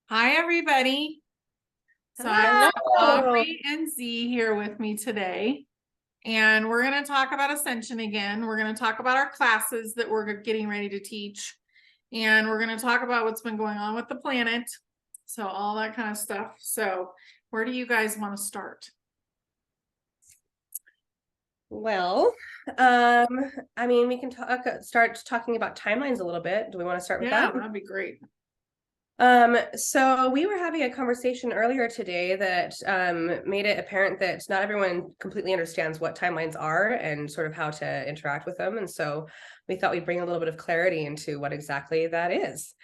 Hi, everybody. So I Hello. have Aubrey and Z here with me today, and we're going to talk about Ascension again. We're going to talk about our classes that we're getting ready to teach, and we're going to talk about what's been going on with the planet. So all that kind of stuff. So where do you guys want to start? Well, we can start talking about timelines a little bit. Do we want to start with Yeah, that? that'd be great. So we were having a conversation earlier today that made it apparent that not everyone completely understands what timelines are and sort of how to interact with them. And so we thought we'd bring a little bit of clarity into what exactly that is.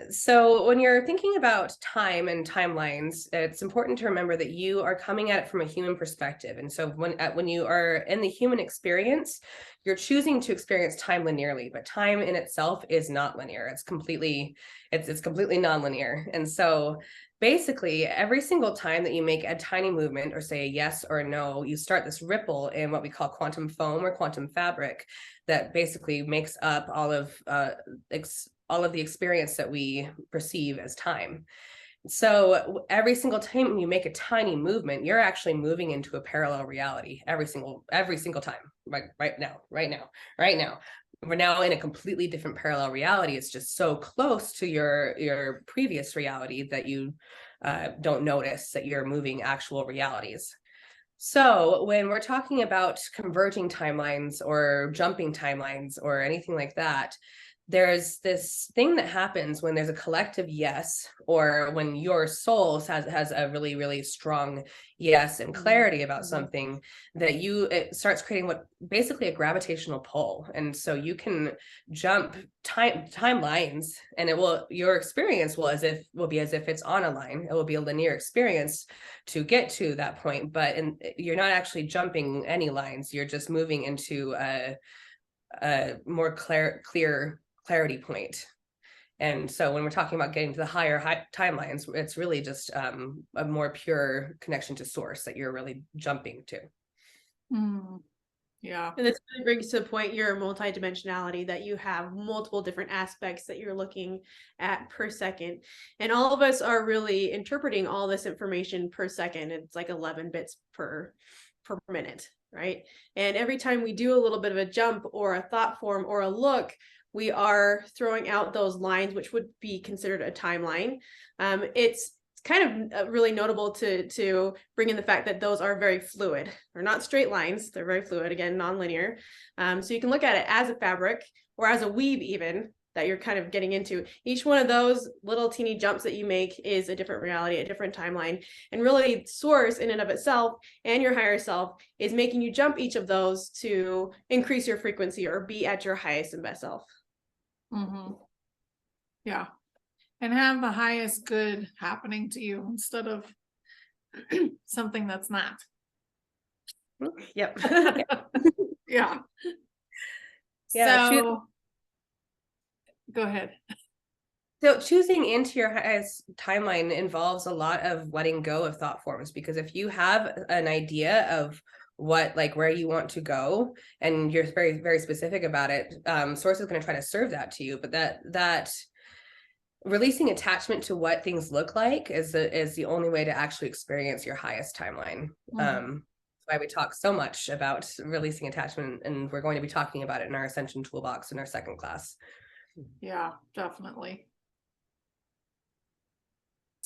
So when you're thinking about time and timelines, it's important to remember that you are coming at it from a human perspective. And so when you are in the human experience, you're choosing to experience time linearly, but time in itself is not linear. It's completely non-linear. And so basically every single time that you make a tiny movement or say a yes or a no, you start this ripple in what we call quantum foam or quantum fabric that basically makes up all of the experience that we perceive as time. So every single time you make a tiny movement, you're actually moving into a parallel reality every single time. Right now. We're now in a completely different parallel reality. It's just so close to your previous reality that you don't notice that you're moving actual realities. So when we're talking about converging timelines or jumping timelines or anything like that, there's this thing that happens when there's a collective yes, or when your soul has a really, really strong yes and clarity about something, that it starts creating what basically a gravitational pull. And so you can jump timelines, and your experience will be as if it's on a line. It will be a linear experience to get to that point, but you're not actually jumping any lines. You're just moving into a more clear clarity point. And so when we're talking about getting to the higher timelines, it's really just a more pure connection to source that you're really jumping to. Yeah. And this really brings to the point your multidimensionality, that you have multiple different aspects that you're looking at per second. And all of us are really interpreting all this information per second. It's like 11 bits per minute, right? And every time we do a little bit of a jump or a thought form or a look, we are throwing out those lines, which would be considered a timeline. It's kind of really notable to bring in the fact that those are very fluid. They're not straight lines. They're very fluid, again, non-linear. So you can look at it as a fabric or as a weave even that you're kind of getting into. Each one of those little teeny jumps that you make is a different reality, a different timeline. And really source in and of itself and your higher self is making you jump each of those to increase your frequency or be at your highest and best self. Yeah. And have the highest good happening to you instead of something that's not. Yep. Yeah. Yeah. So go ahead. So choosing into your highest timeline involves a lot of letting go of thought forms, because if you have an idea of where you want to go and you're very, very specific about it, source is going to try to serve that to you. But that releasing attachment to what things look like is the only way to actually experience your highest timeline. Why we talk so much about releasing attachment, and we're going to be talking about it in our Ascension toolbox in our second class. Yeah, definitely.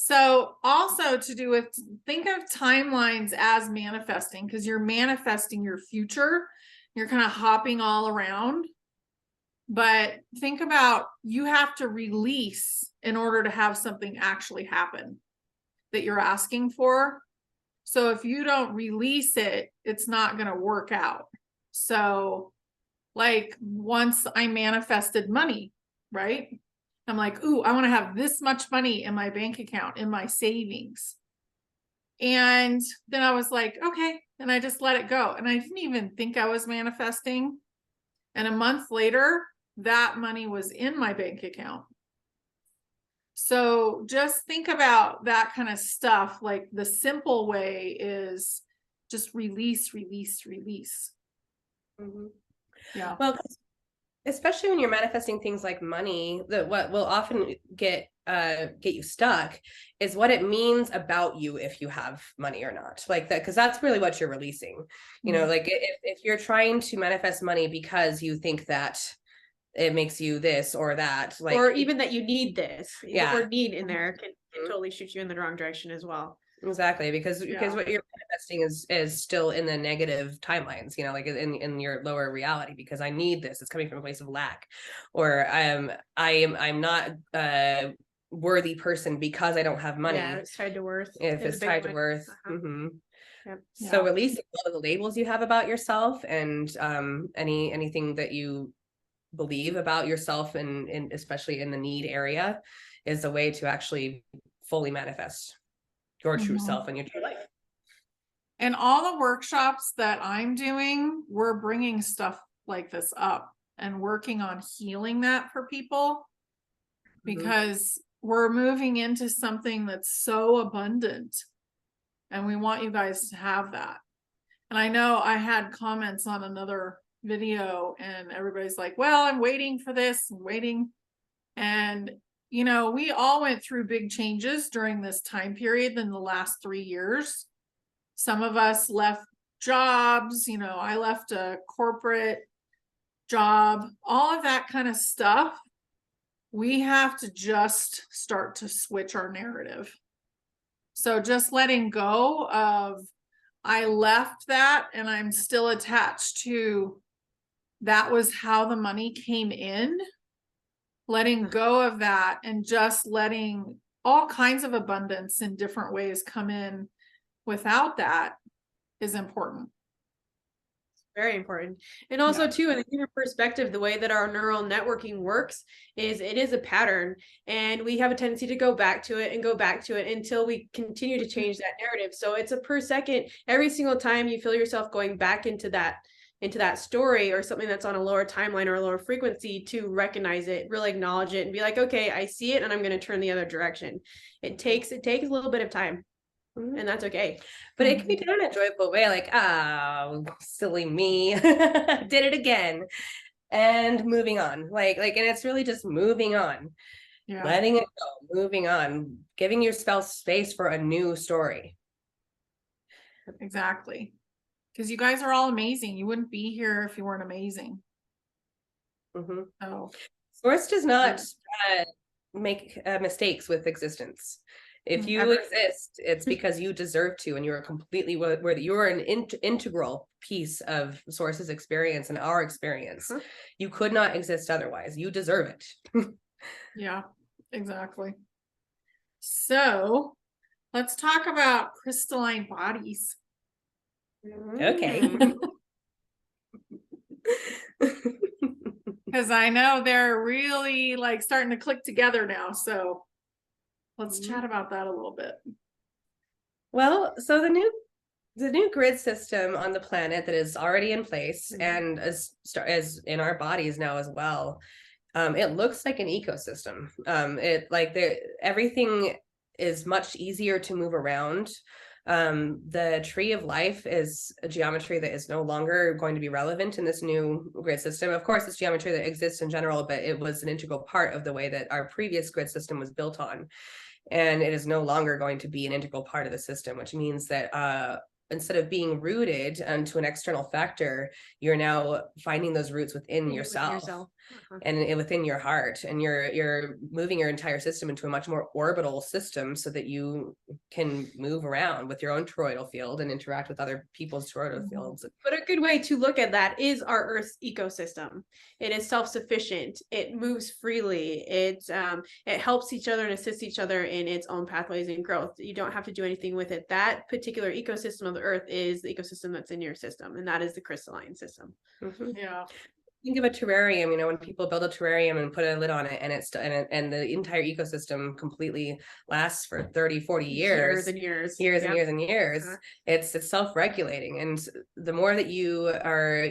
So also to do with, think of timelines as manifesting, because you're manifesting your future. You're kind of hopping all around. But think about, you have to release in order to have something actually happen that you're asking for. So if you don't release it, it's not going to work out. So like once I manifested money, right? I'm like, ooh, I want to have this much money in my bank account, in my savings. And then I was like, okay. And I just let it go. And I didn't even think I was manifesting. And a month later, that money was in my bank account. So just think about that kind of stuff. Like the simple way is just release, release, release. Mm-hmm. Yeah. Well, especially when you're manifesting things like money, that what will often get you stuck is what it means about you if you have money or not, like that, because that's really what you're releasing. You know, like if you're trying to manifest money because you think that it makes you this or that, like, or even that you need this. Yeah. The word need in there can totally shoot you in the wrong direction as well. Exactly, because Yeah. what you're manifesting is still in the negative timelines, you know, like in your lower reality, because I need this, it's coming from a place of lack, or I'm not worthy person because I don't have money. Yeah, it's tied to worth. If is it's a big tied to one. worth. Yep. So Yeah. releasing all of the labels you have about yourself, and anything that you believe about yourself, and especially in the need area, is a way to actually fully manifest your true Mhm. self and your true life. And all the workshops that I'm doing, we're bringing stuff like this up and working on healing that for people, because we're moving into something that's so abundant, and we want you guys to have that. And I know I had comments on another video, and everybody's like, well, I'm waiting for this and waiting. And, you know, we all went through big changes during this time period in the last 3 years. Some of us left jobs, you know, I left a corporate job, all of that kind of stuff. We have to just start to switch our narrative. So just letting go of, I left that and I'm still attached to, that was how the money came in. Letting go of that and just letting all kinds of abundance in different ways come in without that is important. Very important. And also Yeah. too, in a different perspective, the way that our neural networking works is it is a pattern, and we have a tendency to go back to it and go back to it until we continue to change that narrative. So it's a per second. Every single time you feel yourself going back into that story or something that's on a lower timeline or a lower frequency, to recognize it, really acknowledge it, and be like, okay, I see it, and I'm going to turn the other direction. It takes a little bit of time. And that's okay. But it can be done in a joyful way, like, oh, silly me, did it again, and moving on, like, and it's really just moving on, Yeah. letting it go, moving on, giving yourself space for a new story. Exactly. Because you guys are all amazing. You wouldn't be here if you weren't amazing. Oh, Source does not make mistakes with existence. If you Ever. exist, it's because you deserve to, and you're completely worthy. You're an integral piece of Source's experience and our experience. You could not exist otherwise. You deserve it. yeah, exactly. So let's talk about crystalline bodies. Okay. Because I know they're really like starting to click together now. So let's chat about that a little bit. Well, so the new grid system on the planet that is already in place, and as in our bodies now as well, it looks like an ecosystem. Everything is much easier to move around. The tree of life is a geometry that is no longer going to be relevant in this new grid system. Of course, it's geometry that exists in general, but it was an integral part of the way that our previous grid system was built on. And it is no longer going to be an integral part of the system, which means that instead of being rooted into an external factor, you're now finding those roots within yourself. And within your heart, and you're moving your entire system into a much more orbital system, so that you can move around with your own toroidal field and interact with other people's toroidal fields. But a good way to look at that is our Earth's ecosystem. It is self-sufficient. It moves freely. It helps each other and assists each other in its own pathways and growth. You don't have to do anything with it. That particular ecosystem of the Earth is the ecosystem that's in your system, and that is the crystalline system. Yeah. Think of a terrarium, when people build a terrarium and put a lid on it, and and the entire ecosystem completely lasts for 30, 40 years and years. It's self-regulating. And the more that you are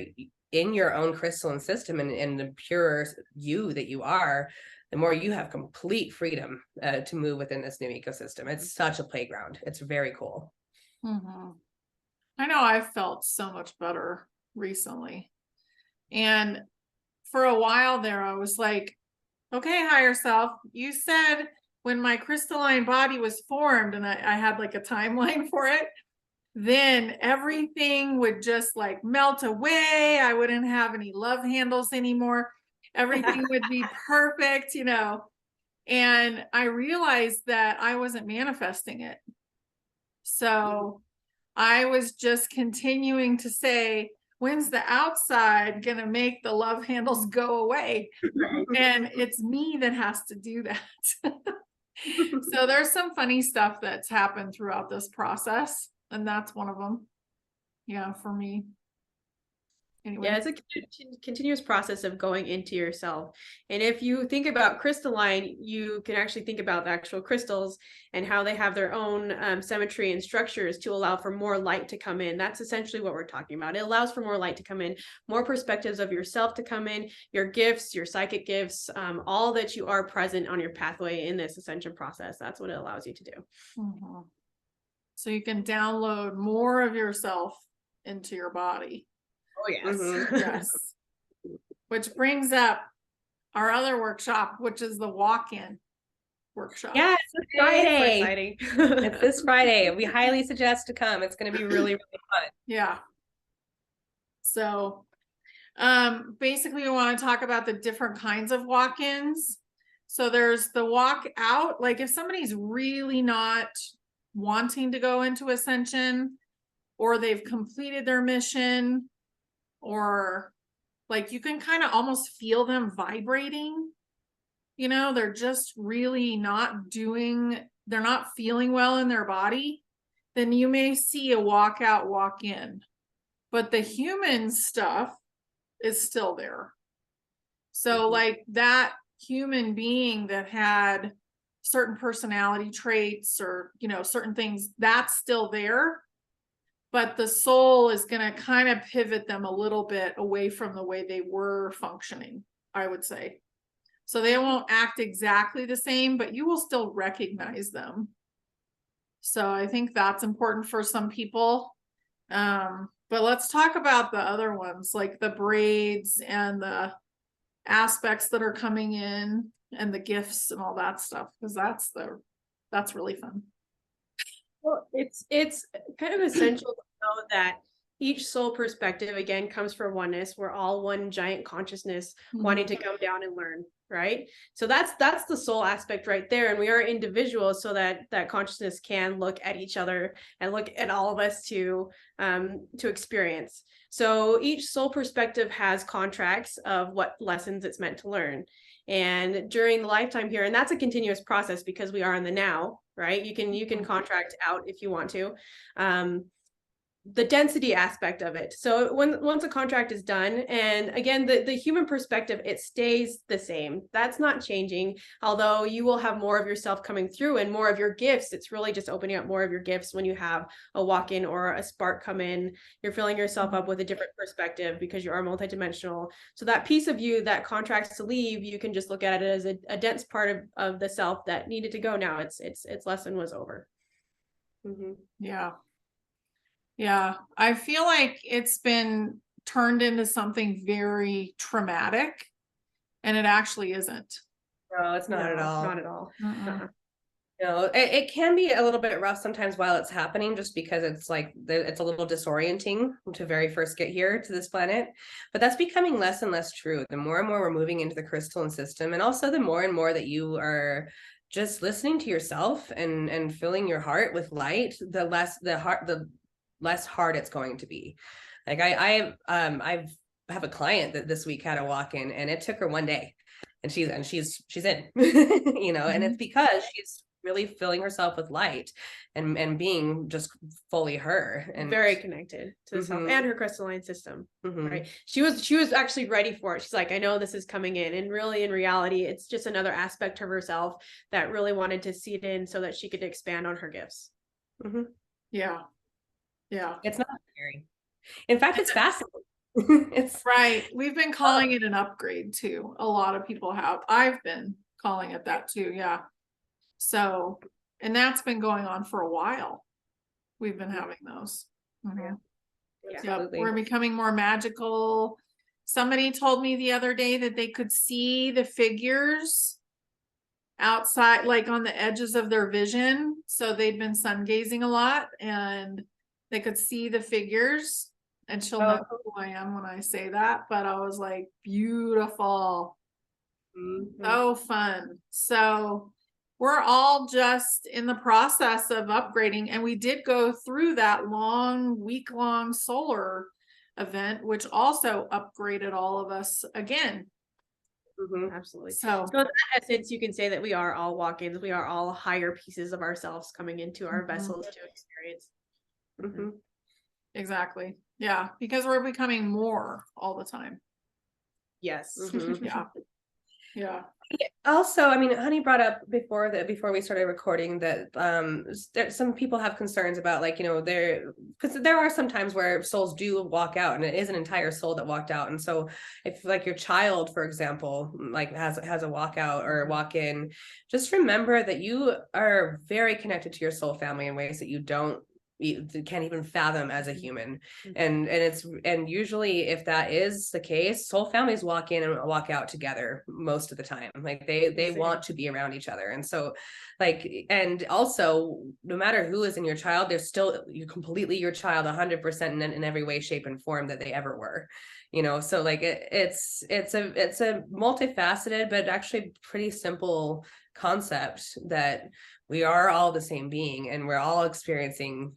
in your own crystalline system and the pure you that you are, the more you have complete freedom to move within this new ecosystem. It's such a playground. It's very cool. I know I've felt so much better recently. And for a while there, I was like, okay, higher self, you said when my crystalline body was formed, and I had like a timeline for it, then everything would just like melt away. I wouldn't have any love handles anymore. Everything would be perfect, you know. And I realized that I wasn't manifesting it. So I was just continuing to say, when's the outside going to make the love handles go away? And it's me that has to do that. So there's some funny stuff that's happened throughout this process, and that's one of them. Yeah, for me. Anyway. Yeah, it's a continuous process of going into yourself. And if you think about crystalline, you can actually think about the actual crystals and how they have their own symmetry and structures to allow for more light to come in. That's essentially what we're talking about. It allows for more light to come in, more perspectives of yourself to come in, your gifts, your psychic gifts, all that you are present on your pathway in this ascension process. That's what it allows you to do. Mm-hmm. So you can download more of yourself into your body. Oh, yes. Mm-hmm. Yes. Which brings up our other workshop, which is the walk-in workshop. Yeah, it's this Friday. Exciting. It's this Friday. We highly suggest to come. It's going to be really, really fun. Yeah. So basically we want to talk about the different kinds of walk-ins. So there's the walk out, like if somebody's really not wanting to go into Ascension, or they've completed their mission, or like you can kind of almost feel them vibrating, you know, they're just really not doing, they're not feeling well in their body, then you may see a walk out, walk in. But the human stuff is still there. So like that human being that had certain personality traits or, you know, certain things, that's still there. But the soul is going to kind of pivot them a little bit away from the way they were functioning, I would say. So they won't act exactly the same, but you will still recognize them. So I think that's important for some people. But let's talk about the other ones, like the braids and the aspects that are coming in and the gifts and all that stuff, because that's really fun. Well, it's kind of essential to know that each soul perspective, again, comes from oneness. We're all one giant consciousness wanting to come down and learn, right? So that's the soul aspect right there. And we are individuals, so that consciousness can look at each other and look at all of us to experience. So each soul perspective has contracts of what lessons it's meant to learn. And during the lifetime here, and that's a continuous process because we are in the now, right? You can contract out if you want to. The density aspect of it. So once a contract is done, and again, the human perspective, it stays the same. That's not changing, although you will have more of yourself coming through and more of your gifts. It's really just opening up more of your gifts when you have a walk-in or a spark come in. You're filling yourself up with a different perspective because you are multidimensional. So that piece of you that contracts to leave, you can just look at it as a dense part of the self that needed to go now. Its lesson was over. Yeah. Yeah, I feel like it's been turned into something very traumatic, and it actually isn't. No, it's not at all. Not at all. No, it can be a little bit rough sometimes while it's happening, just because it's like it's a little disorienting to very first get here to this planet. But that's becoming less and less true. The more and more we're moving into the crystalline system, and also the more and more that you are just listening to yourself and filling your heart with light, the less hard it's going to be. Like I have a client that this week had a walk-in, and it took her one day, and she's in, you know, and it's because she's really filling herself with light and being just fully her and very connected to the self and her crystalline system. Right. She was actually ready for it. She's like, I know this is coming in, and really in reality, it's just another aspect of herself that really wanted to see it in so that she could expand on her gifts. Yeah. Yeah. It's not scary. In fact, it's fascinating. It's right. We've been calling it an upgrade too. A lot of people have. I've been calling it that too. Yeah. So, and that's been going on for a while. We've been having those. Yeah. Yeah, we're becoming more magical, Somebody told me the other day that they could see the figures outside, like on the edges of their vision. So they'd been sun gazing a lot and they could see the figures, and she'll know who I am when I say that. But I was like, beautiful. So fun. So we're all just in the process of upgrading, and we did go through that week-long solar event, which also upgraded all of us again. Absolutely. So in that essence, you can say that we are all walk-ins. We are all higher pieces of ourselves coming into our vessels to experience. Exactly. Yeah, because we're becoming more all the time. Yes. Yeah. Yeah. Also, I mean, Honey brought up before we started recording that some people have concerns about, like, you know, because there are some times where souls do walk out, and it is an entire soul that walked out. And so if, like, your child, for example, like has a walkout or walk in, just remember that you are very connected to your soul family in ways that you can't even fathom as a human. And usually, if that is the case, soul families walk in and walk out together most of the time. Like they want to be around each other. And so, like, and also, no matter who is in your child, they're still completely your child 100% in every way, shape, and form that they ever were. You know, so like it's a multifaceted but actually pretty simple concept that we are all the same being, and we're all experiencing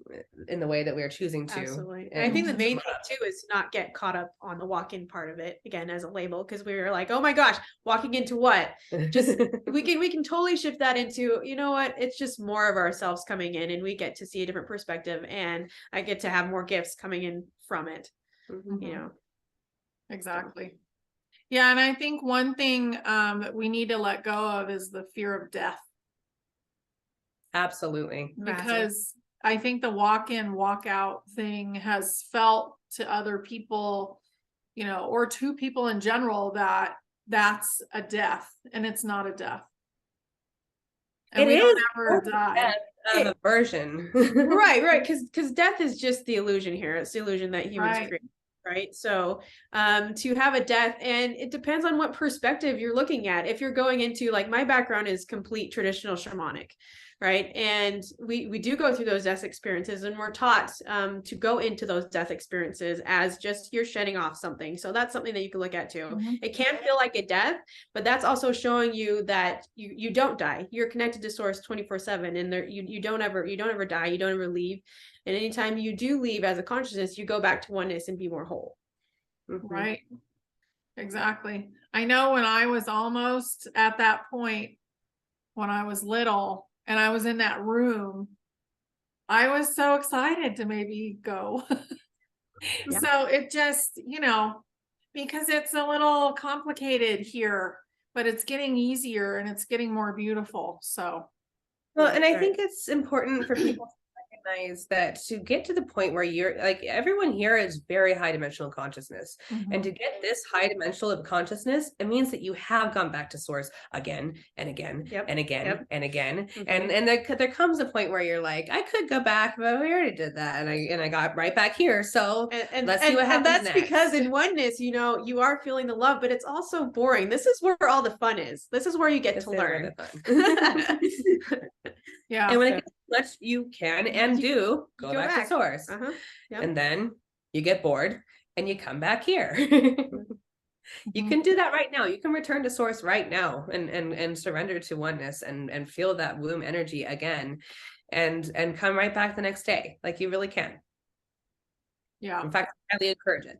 in the way that we're choosing to. Absolutely. And I think the main thing too is to not get caught up on the walk-in part of it, again, as a label, because we were like, oh my gosh, walking into what? Just we can totally shift that into, you know what, it's just more of ourselves coming in, and we get to see a different perspective, and I get to have more gifts coming in from it. You know. Exactly. Yeah, and I think one thing that we need to let go of is the fear of death. Absolutely. Because I think the walk-in, walk-out thing has felt to other people, you know, or to people in general, that that's a death, and it's not a death. And we don't ever die. Of aversion. right. Because death is just the illusion here. It's the illusion that humans create. Right. So to have a death, and it depends on what perspective you're looking at. If you're going into, like, my background is complete traditional shamanic, right? And we do go through those death experiences, and we're taught to go into those death experiences as just you're shedding off something. So that's something that you can look at too. It can feel like a death, but that's also showing you that you don't die. You're connected to source 24/7, and there you don't ever die. You don't ever leave. And anytime you do leave as a consciousness, you go back to oneness and be more whole. Right. Exactly. I know when I was almost at that point, when I was little and I was in that room, I was so excited to maybe go. So it just, you know, because it's a little complicated here, but it's getting easier and it's getting more beautiful. So. Well, and I think it's important for people to recognize that to get to the point where you're, like, everyone here is very high dimensional consciousness. And to get this high dimensional of consciousness, it means that you have gone back to source again and again and again and again. And there comes a point where you're like, I could go back, but we already did that. And I got right back here. So let's see what happens. And that's next. because in oneness, you know, you are feeling the love, but it's also boring. This is where all the fun is. This is where you get to learn. Yeah. And when it gets much, you can and do go back to source. And then you get bored and you come back here. You can do that right now. You can return to source right now and surrender to oneness and feel that womb energy again and come right back the next day. Like, you really can. Yeah. In fact, I highly encourage it.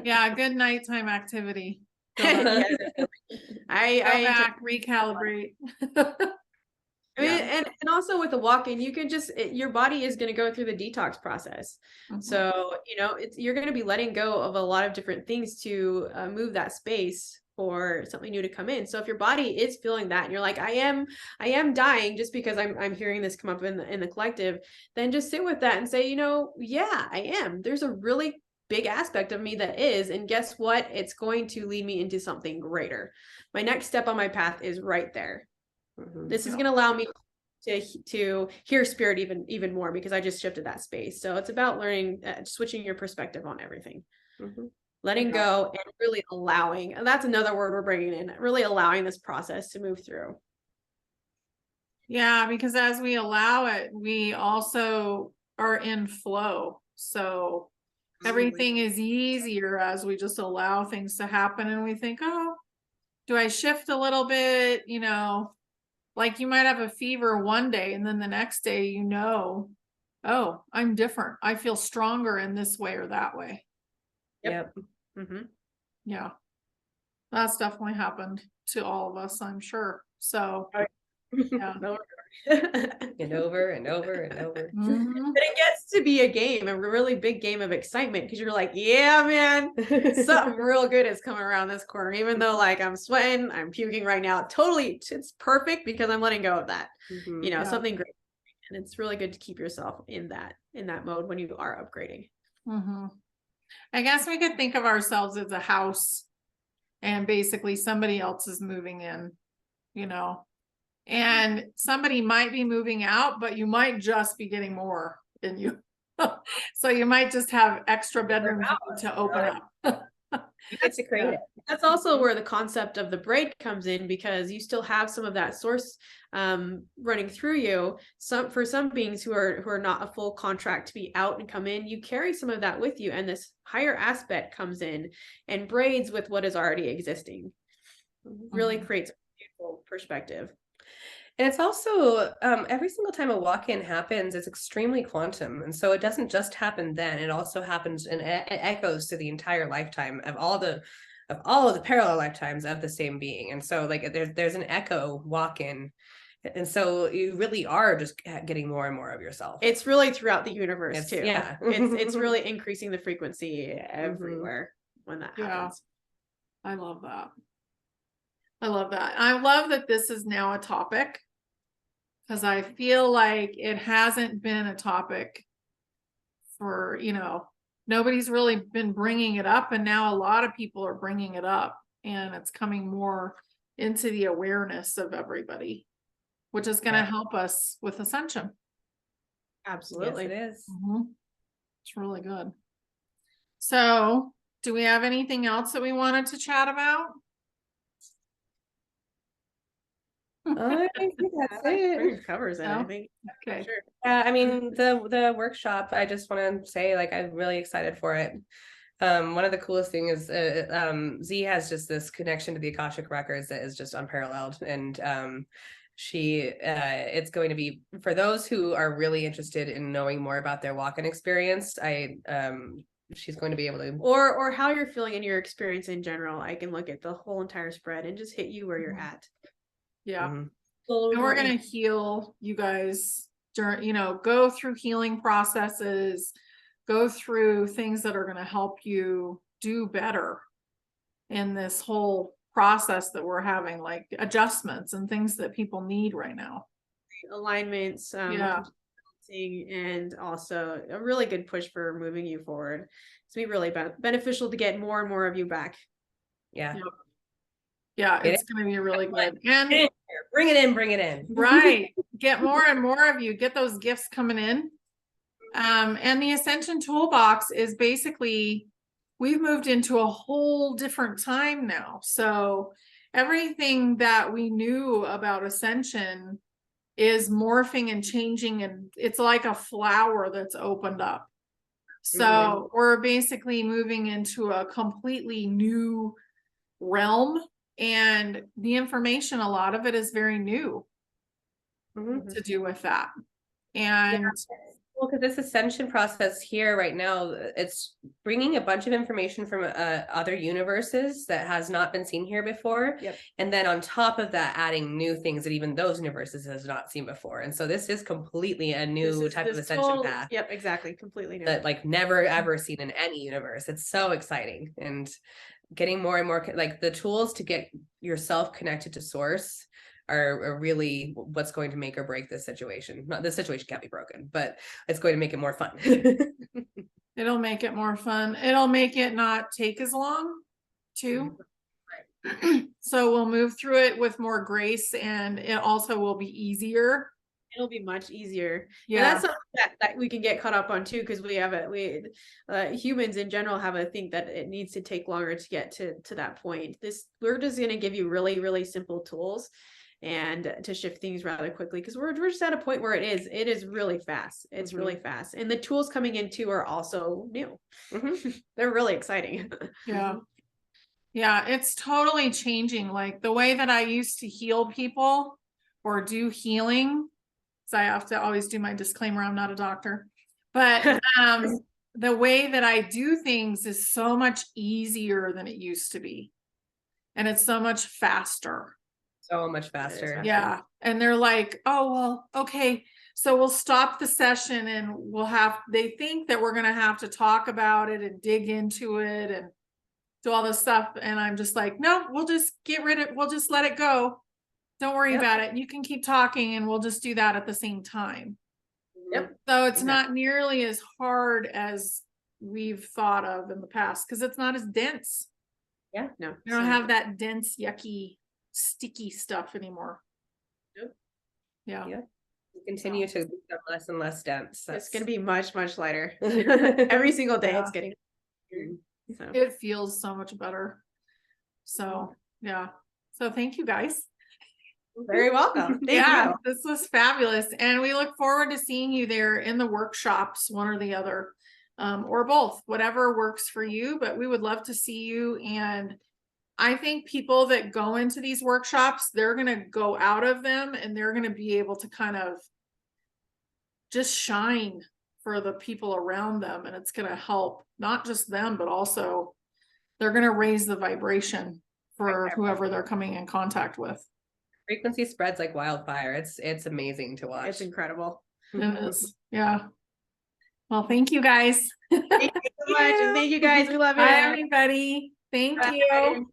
Yeah, good nighttime activity. Go back, recalibrate. I mean, and also with the walk-in, you can just, your body is going to go through the detox process. So, you know, you're going to be letting go of a lot of different things to move that space for something new to come in. So if your body is feeling that and you're like, I am dying, just because I'm hearing this come up in the collective, then just sit with that and say, you know, yeah, I am. There's a really big aspect of me that is, and guess what? It's going to lead me into something greater. My next step on my path is right there. This is going to allow me to hear spirit even more, because I just shifted that space. So it's about learning, switching your perspective on everything. Letting go and really allowing. And that's another word we're bringing in, really allowing this process to move through. Yeah, because as we allow it, we also are in flow. So everything is easier as we just allow things to happen, and we think, oh, do I shift a little bit? You know, like you might have a fever one day and then the next day, you know, oh, I'm different. I feel stronger in this way or that way. Yep. Yeah. That's definitely happened to all of us, I'm sure. So yeah. And over and over and over. But it gets to be a game, a really big game of excitement, because you're like, yeah, man, something real good is coming around this corner. Even though like I'm sweating, I'm puking right now. Totally, it's perfect because I'm letting go of that. You know, something great. And it's really good to keep yourself in that mode when you are upgrading. I guess we could think of ourselves as a house, and basically somebody else is moving in, you know, and somebody might be moving out, but you might just be getting more in you. So you might just have extra bedrooms to open up. That's creative. That's also where the concept of the braid comes in, because you still have some of that source running through you. For some beings who are not a full contract to be out and come in, you carry some of that with you, and this higher aspect comes in and braids with what is already existing. Really creates a beautiful perspective. And it's also every single time a walk-in happens, it's extremely quantum, and so it doesn't just happen then; it also happens and it echoes to the entire lifetime of all of the parallel lifetimes of the same being. And so, like, there's an echo walk-in, and so you really are just getting more and more of yourself. It's really throughout the universe too. Yeah, it's really increasing the frequency everywhere when that happens. I love that. I love that. I love that this is now a topic, because I feel like it hasn't been a topic for, you know, nobody's really been bringing it up, and now a lot of people are bringing it up, and it's coming more into the awareness of everybody, which is going to help us with Ascension. Absolutely. Yes, it is. It's really good. So, do we have anything else that we wanted to chat about? I think that's it. Covers it, I think. Okay. Sure. Yeah, I mean, the workshop, I just want to say, like, I'm really excited for it. One of the coolest things is Z has just this connection to the Akashic records that is just unparalleled, and it's going to be for those who are really interested in knowing more about their walk-in experience. She's going to be able to, or how you're feeling in your experience in general. I can look at the whole entire spread and just hit you where you're at. Yeah. And we're going to heal you guys during, you know, go through healing processes, go through things that are going to help you do better in this whole process that we're having, like adjustments and things that people need right now. Alignments, and also a really good push for moving you forward. It's going to be really beneficial to get more and more of you back. Yeah. Yeah, it's going to be really good. And bring it in. Right. Get more and more of you, get those gifts coming in. And the Ascension Toolbox is basically, we've moved into a whole different time now. So everything that we knew about Ascension is morphing and changing, and it's like a flower that's opened up. So we're basically moving into a completely new realm. And the information, a lot of it is very new to do with that. And well, because this Ascension process here right now, it's bringing a bunch of information from other universes that has not been seen here before. And then on top of that, adding new things that even those universes has not seen before. And so this is completely a new type of Ascension path. Yep, exactly. Completely new. That like never ever seen in any universe. It's so exciting. And getting more and more, like, the tools to get yourself connected to source are really what's going to make or break this situation. Not, this situation can't be broken, but it's going to make it more fun. It'll make it more fun. It'll make it not take as long too. So we'll move through it with more grace, and it also will be easier. it'll be much easier. Yeah. And that's something that we can get caught up on too, because humans in general have a think that it needs to take longer to get to that point. We're just going to give you really, really simple tools and to shift things rather quickly, because we're just at a point where it is really fast. It's really fast. And the tools coming in too are also new. They're really exciting. Yeah. Yeah, it's totally changing. Like the way that I used to heal people or do healing, so I have to always do my disclaimer, I'm not a doctor, but the way that I do things is so much easier than it used to be. And it's so much faster. So much faster. Yeah. And they're like, oh, well, okay. So we'll stop the session and they think that we're going to have to talk about it and dig into it and do all this stuff. And I'm just like, no, we'll just we'll just let it go. Don't worry about it. You can keep talking and we'll just do that at the same time. Yep. So it's not nearly as hard as we've thought of in the past because it's not as dense. Yeah. No. You don't have that dense, yucky, sticky stuff anymore. Nope. Yeah. Continue to become less and less dense. It's going to be much, much lighter. Every single day it's getting. So. It feels so much better. So, yeah. So thank you guys. Very welcome. Thank you. This was fabulous. And we look forward to seeing you there in the workshops, one or the other, or both, whatever works for you. But we would love to see you. And I think people that go into these workshops, they're going to go out of them and they're going to be able to kind of just shine for the people around them. And it's going to help not just them, but also they're going to raise the vibration for whoever they're coming in contact with. Frequency spreads like wildfire. It's amazing to watch. It's incredible. It is. Yeah. Well, thank you guys. Thank you so much. And thank you guys. We love it. Bye, everybody. Thank you.